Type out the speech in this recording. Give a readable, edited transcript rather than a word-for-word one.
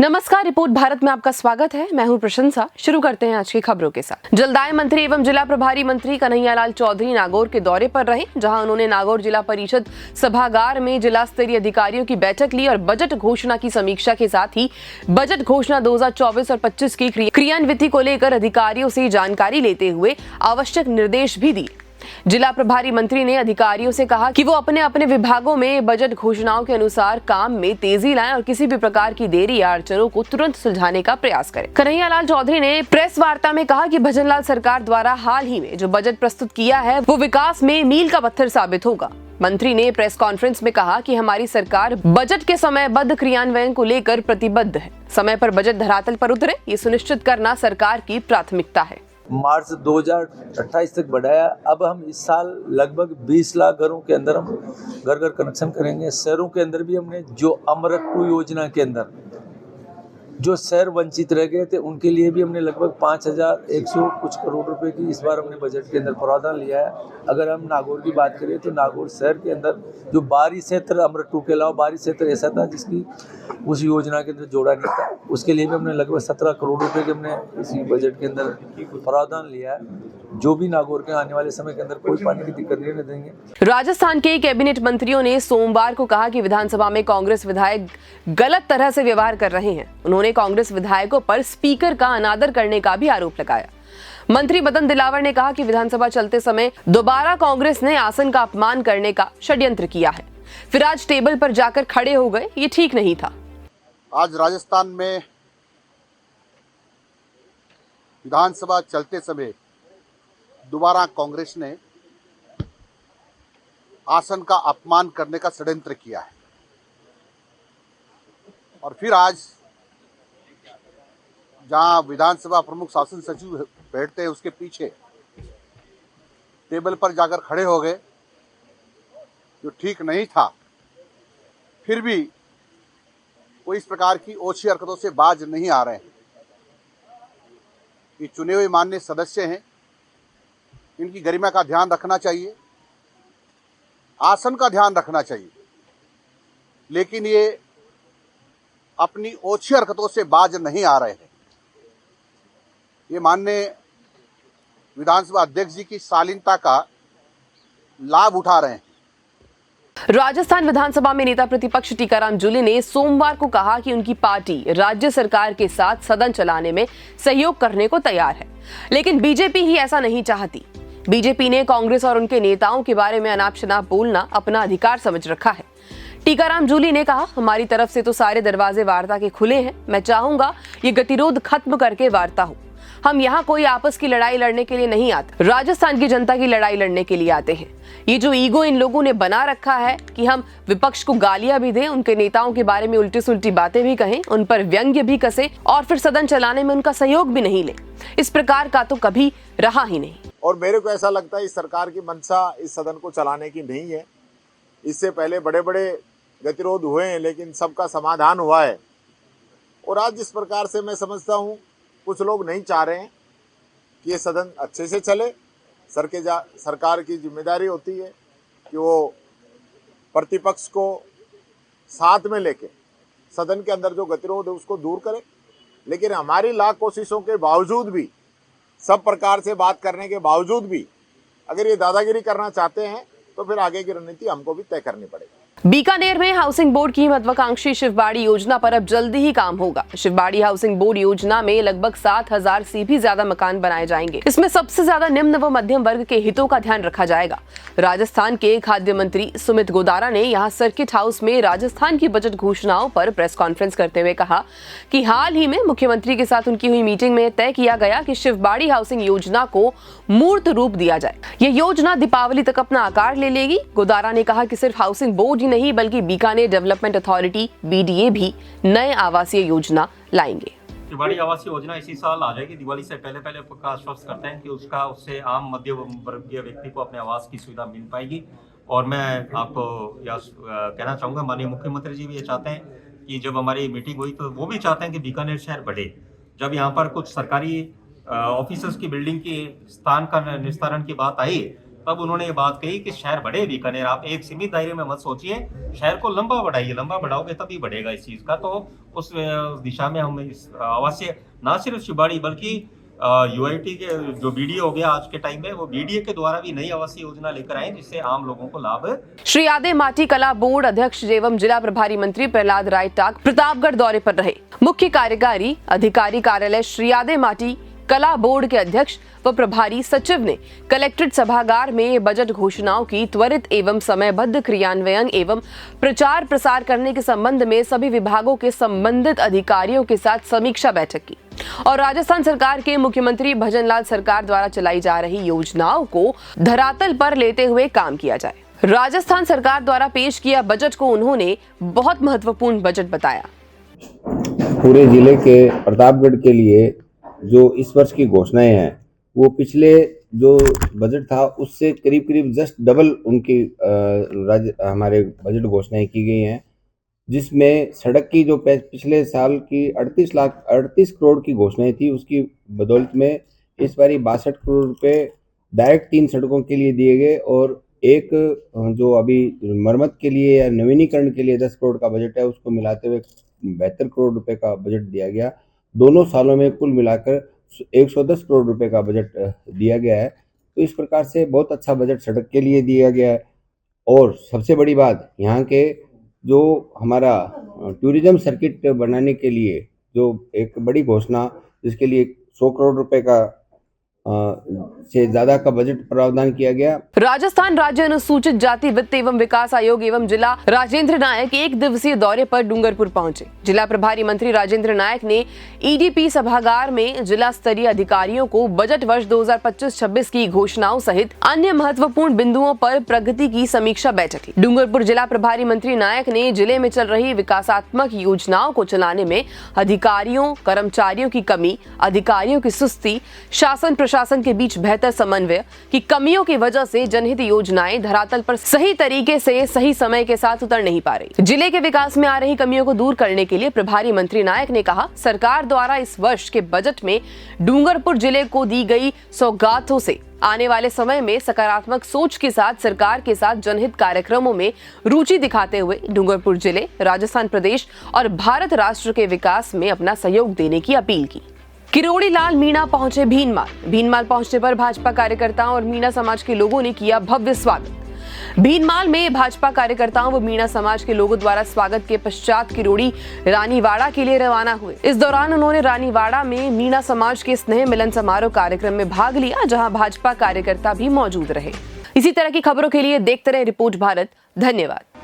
नमस्कार, रिपोर्ट भारत में आपका स्वागत है। मैं हूं प्रशंसा। शुरू करते हैं आज की खबरों के साथ। जलदाय मंत्री एवं जिला प्रभारी मंत्री कन्हैयालाल चौधरी नागौर के दौरे पर रहे, जहां उन्होंने नागौर जिला परिषद सभागार में जिला स्तरीय अधिकारियों की बैठक ली और बजट घोषणा की समीक्षा के साथ ही बजट घोषणा 2024 और 25 की क्रियान्विति को लेकर अधिकारियों से जानकारी लेते हुए आवश्यक निर्देश भी दिए। जिला प्रभारी मंत्री ने अधिकारियों से कहा कि वो अपने अपने विभागों में बजट घोषणाओं के अनुसार काम में तेजी लाएं और किसी भी प्रकार की देरी या अड़चनों को तुरंत सुलझाने का प्रयास करें। कन्हैयालाल चौधरी ने प्रेस वार्ता में कहा कि भजनलाल सरकार द्वारा हाल ही में जो बजट प्रस्तुत किया है वो विकास में मील का पत्थर साबित होगा। मंत्री ने प्रेस कॉन्फ्रेंस में कहा कि हमारी सरकार बजट के समयबद्ध क्रियान्वयन को लेकर प्रतिबद्ध है। समय पर बजट धरातल पर उतरे, ये सुनिश्चित करना सरकार की प्राथमिकता है। मार्च 2028 तक बढ़ाया। अब हम इस साल लगभग 20 लाख घरों के अंदर हम घर घर कनेक्शन करेंगे। शहरों के अंदर भी हमने जो अमृत 2 योजना के अंदर जो शहर वंचित रह गए थे उनके लिए भी हमने लगभग 5100 कुछ करोड़ रुपए की इस बार हमने बजट के अंदर प्रावधान लिया है। अगर हम नागौर की बात करें तो नागौर शहर के अंदर जो बाहरी क्षेत्र अमृत 2 के अलावा बाहरी क्षेत्र ऐसा था जिसकी उस योजना के अंदर जोड़ा नहीं था, उसके लिए भी हमने लगभग 17 करोड़ रुपए के हमने इसी बजट के अंदर प्रावधान लिया है, जो भी नागौर के आने वाले समय के अंदर कोई पानी की दिक्कत नहीं देंगे। राजस्थान के कैबिनेट मंत्रियों ने सोमवार को कहा कि विधानसभा में कांग्रेस विधायक गलत तरह से व्यवहार कर रहे हैं। उन्होंने कांग्रेस विधायकों पर स्पीकर का अनादर करने का भी आरोप लगाया। मंत्री मदन दिलावर ने कहा कि विधानसभा चलते समय दोबारा कांग्रेस ने आसन का अपमान करने का षड्यंत्र किया है, फिर आज टेबल पर जाकर खड़े हो गए, ये ठीक नहीं था। आज राजस्थान में विधानसभा चलते समय दोबारा कांग्रेस ने आसन का अपमान करने का षड्यंत्र किया है और फिर आज जहां विधानसभा प्रमुख शासन सचिव बैठते हैं उसके पीछे टेबल पर जाकर खड़े हो गए, जो ठीक नहीं था। फिर भी वो इस प्रकार की ओछी हरकतों से बाज नहीं आ रहे हैं। ये चुने हुए माननीय सदस्य हैं, इनकी गरिमा का ध्यान रखना चाहिए, आसन का ध्यान रखना चाहिए, लेकिन ये अपनी ओछी हरकतों से बाज नहीं आ रहे हैं। ये माननीय विधानसभा अध्यक्ष जी की शालीनता का लाभ उठा रहे हैं। राजस्थान विधानसभा में नेता प्रतिपक्ष टीकाराम जूली ने सोमवार को कहा कि उनकी पार्टी राज्य सरकार के साथ सदन चलाने में सहयोग करने को तैयार है, लेकिन बीजेपी ही ऐसा नहीं चाहती। बीजेपी ने कांग्रेस और उनके नेताओं के बारे में अनाप शनाप बोलना अपना अधिकार समझ रखा है। टीकाराम जूली ने कहा, हमारी तरफ से तो सारे दरवाजे वार्ता के खुले हैं। मैं चाहूंगा ये गतिरोध खत्म करके वार्ता हो। हम यहाँ कोई आपस की लड़ाई लड़ने के लिए नहीं आते, राजस्थान की जनता की लड़ाई लड़ने के लिए आते हैं। ये जो ईगो इन लोगों ने बना रखा है कि हम विपक्ष को गालियां भी दें, उनके नेताओं के बारे में उल्टी सुल्टी बातें भी कहें, उन पर व्यंग्य भी कसें और फिर सदन चलाने में उनका सहयोग भी नहीं लें, इस प्रकार का तो कभी रहा ही नहीं। और मेरे को ऐसा लगता है इस सरकार की मंशा इस सदन को चलाने की नहीं है। इससे पहले बड़े बड़े गतिरोध हुए हैं, लेकिन सबका समाधान हुआ है। और आज जिस प्रकार से मैं समझता हूँ, कुछ लोग नहीं चाह रहे हैं कि ये सदन अच्छे से चले। सरकार की जिम्मेदारी होती है कि वो प्रतिपक्ष को साथ में लेके सदन के अंदर जो गतिरोध है उसको दूर करे, लेकिन हमारी लाख कोशिशों के बावजूद भी, सब प्रकार से बात करने के बावजूद भी, अगर ये दादागिरी करना चाहते हैं तो फिर आगे की रणनीति हमको भी तय करनी पड़ेगी। बीकानेर में हाउसिंग बोर्ड की महत्वाकांक्षी शिवबाड़ी योजना पर अब जल्दी ही काम होगा। शिवबाड़ी हाउसिंग बोर्ड योजना में लगभग 7000 से भी ज्यादा मकान बनाए जाएंगे। इसमें सबसे ज्यादा निम्न व मध्यम वर्ग के हितों का ध्यान रखा जाएगा। राजस्थान के खाद्य मंत्री सुमित गोदारा ने यहाँ सर्किट हाउस में राजस्थान की बजट घोषणाओं पर प्रेस कॉन्फ्रेंस करते हुए कहा कि हाल ही में मुख्यमंत्री के साथ उनकी हुई मीटिंग में तय किया गया कि शिवबाड़ी हाउसिंग योजना को मूर्त रूप दिया जाए। यह योजना दीपावली तक अपना आकार ले लेगी। गोदारा ने कहा कि सिर्फ हाउसिंग बोर्ड नहीं बल्कि बीकानेर डेवलपमेंट अथॉरिटी बीडीए भी नए आवासीय योजना लाएंगे। शिवबाड़ी आवासीय योजना इसी साल आ जाएगी। दिवाली से पहले पक्का आश्वस्त करते हैं कि उससे आम मध्य वर्गीय व्यक्ति को अपने आवास की सुविधा मिल पाएगी। और मैं आपको यह कहना चाहूँगा, माननीय मुख्यमंत्री जी भी ये चाहते हैं कि जब हमारी मीटिंग हुई तो वो भी चाहते हैं कि बीकानेर शहर बढ़े। जब यहाँ पर कुछ सरकारी ऑफिसर्स की बिल्डिंग की स्थान का निस्तारण की बात आई तब उन्होंने ये बात कही कि शहर बढ़े बीकानेर, आप एक सीमित दायरे में मत सोचिए, शहर को लंबा बढ़ाइए, लंबा बढ़ाओगे तभी बढ़ेगा इस चीज़ का। तो उस दिशा में हम इस अवश्य ना सिर्फ शिवबाड़ी बल्कि यूआईटी के जो बीडीए हो गया आज के टाइम में, वो बीडीए के द्वारा भी नई आवासीय योजना लेकर आए जिससे आम लोगों को लाभ। श्री आदे माटी कला बोर्ड अध्यक्ष एवं जिला प्रभारी मंत्री प्रहलाद राय टाक प्रतापगढ़ दौरे पर रहे। मुख्य कार्यकारी अधिकारी कार्यालय श्री आदे माटी कला बोर्ड के अध्यक्ष व प्रभारी सचिव ने कलेक्ट्रेट सभागार में बजट घोषणाओं की त्वरित एवं समयबद्ध क्रियान्वयन एवं प्रचार प्रसार करने के संबंध में सभी विभागों के संबंधित अधिकारियों के साथ समीक्षा बैठक की और राजस्थान सरकार के मुख्यमंत्री भजनलाल सरकार द्वारा चलाई जा रही योजनाओं को धरातल पर लेते हुए काम किया जाए। राजस्थान सरकार द्वारा पेश किया बजट को उन्होंने बहुत महत्वपूर्ण बजट बताया। पूरे जिले के प्रतापगढ़ के लिए जो इस वर्ष की घोषणाएं हैं वो पिछले जो बजट था उससे करीब करीब जस्ट डबल उनकी हमारे बजट घोषणाएं की गई हैं, जिसमें सड़क की जो पिछले साल की 38 करोड़ की घोषणाएं थी उसकी बदौलत में इस बारी 62 करोड़ रुपए डायरेक्ट 3 सड़कों के लिए दिए गए और एक जो अभी मरम्मत के लिए या नवीनीकरण के लिए 10 करोड़ का बजट है उसको मिलाते हुए 72 करोड़ रुपए का बजट दिया गया। दोनों सालों में कुल मिलाकर 110 करोड़ रुपए का बजट दिया गया है। तो इस प्रकार से बहुत अच्छा बजट सड़क के लिए दिया गया है। और सबसे बड़ी बात यहाँ के जो हमारा टूरिज्म सर्किट बनाने के लिए जो एक बड़ी घोषणा जिसके लिए 100 करोड़ रुपए का से ज्यादा का बजट प्रावधान किया गया। राजस्थान राज्य अनुसूचित जाति वित्त एवं विकास आयोग एवं जिला राजेंद्र नायक एक दिवसीय दौरे पर डूंगरपुर पहुंचे। जिला प्रभारी मंत्री राजेंद्र नायक ने ईडीपी सभागार में जिला स्तरीय अधिकारियों को बजट वर्ष 2025-26 की घोषणाओं सहित अन्य महत्वपूर्ण बिंदुओं पर प्रगति की समीक्षा बैठक की। डूंगरपुर जिला प्रभारी मंत्री नायक ने जिले में चल रही विकासात्मक योजनाओं को चलाने में अधिकारियों कर्मचारियों की कमी, अधिकारियों की सुस्ती, शासन प्रशासन के बीच बेहतर समन्वय की कमियों की वजह से जनहित योजनाएं धरातल पर सही तरीके से सही समय के साथ उतर नहीं पा रही। जिले के विकास में आ रही कमियों को दूर करने के लिए प्रभारी मंत्री नायक ने कहा, सरकार द्वारा इस वर्ष के बजट में डूंगरपुर जिले को दी गई सौगातों से आने वाले समय में सकारात्मक सोच के साथ सरकार के साथ जनहित कार्यक्रमों में रुचि दिखाते हुए डूंगरपुर जिले, राजस्थान प्रदेश और भारत राष्ट्र के विकास में अपना सहयोग देने की अपील की। किरोड़ी लाल मीणा पहुंचे भीनमाल पहुंचने पर भाजपा कार्यकर्ताओं और मीणा समाज के लोगों ने किया भव्य स्वागत। भीनमाल में भाजपा कार्यकर्ताओं व मीणा समाज के लोगों द्वारा स्वागत के पश्चात किरोड़ी रानीवाड़ा के लिए रवाना हुए। इस दौरान उन्होंने रानीवाड़ा में मीणा समाज के स्नेह मिलन समारोह कार्यक्रम में भाग लिया, जहां भाजपा कार्यकर्ता भी मौजूद रहे। इसी तरह की खबरों के लिए देखते रहे रिपोर्ट भारत। धन्यवाद।